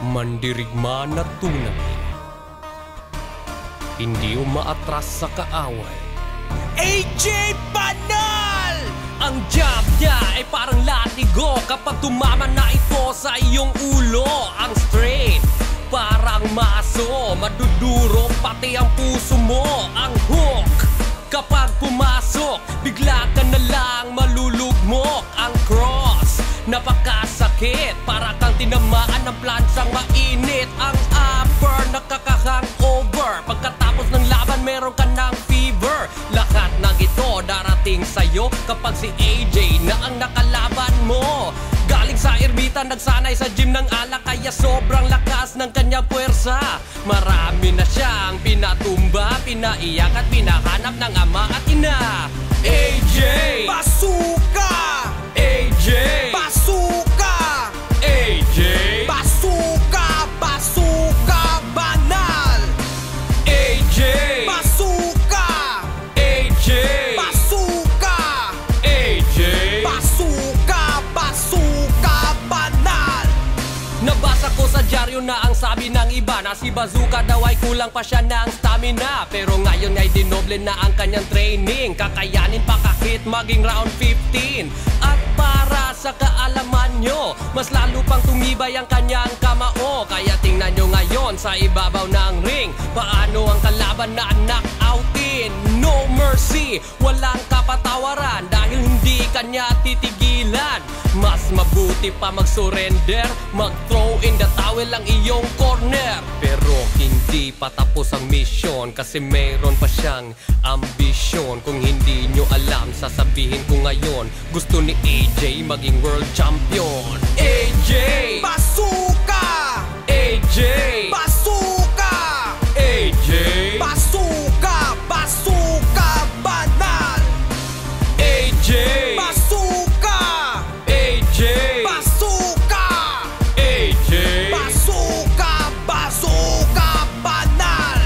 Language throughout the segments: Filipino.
mandirigma na tunay, hindi umaatras sa kaaway. AJ Banal! Ang jab niya ay parang latigo kapag tumama na ito sa iyong ulo. Ang straight, parang maso, madudurog pati ang puso mo. Ang hook, kapag pumasok, bigla ka na lang malulugmok. Ang cross, napakasakit, para kang tinamaan ng plansyang mainit. Ang upper, nakaka-hangover, pagkatapos ng laban meron ka ng fever. Lahat ng ito darating sa'yo kapag si AJ na ang nakalaban mo. Galing sa erbita, nagsanay sa gym ng alak, kaya sobrang lakas ng kanyang puwersa. Marami na siyang pinatumba, pinaiyak at pinahanap ng ama at ina. AJ Basuka! AJ Basuka! AJ Basuka! Basuka Banal! AJ Basuka! AJ Basuka! AJ Basuka! Basuka Banal! Nabasa ko sa dyaryo na ang sabi ng iba na si Bazooka daw ay kulang pa siya ng stamina. Pero ngayon ay dinoble na ang kanyang training, kakayanin pa kahit maging round 15. At para sa kaalaman nyo, mas lalo pang tumibay ang kanyang kamao. Kaya tingnan nyo ngayon sa ibabaw ng ring, paano ang kalaban na knockoutin. No mercy, walang kapatawaran, dahil hindi kanya titigilan. Mas mabuti pa mag-surrender, mag-throw in the towel ang iyong corner. Pero hindi pa tapos ang mission, kasi mayroon pa siyang ambisyon. Kung hindi nyo alam, sasabihin ko ngayon, gusto ni AJ maging world champion. AJ Basuka! AJ Basuka! AJ Basuka! Basuka Banal! AJ Basuka! AJ Basuka! AJ Basuka! Basuka Banal!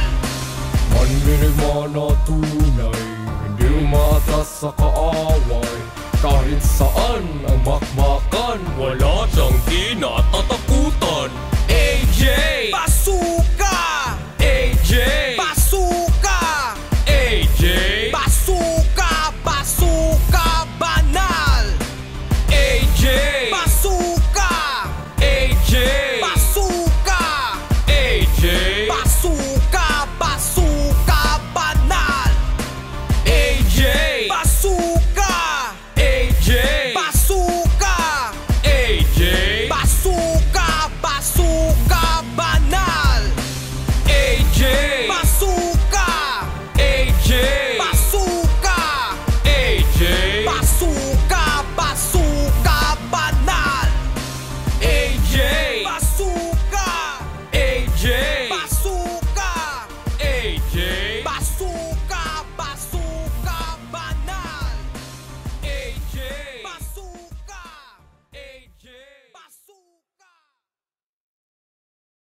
Mandirigma na tunay, hindi umatas sa kaaway. Kahit saan ang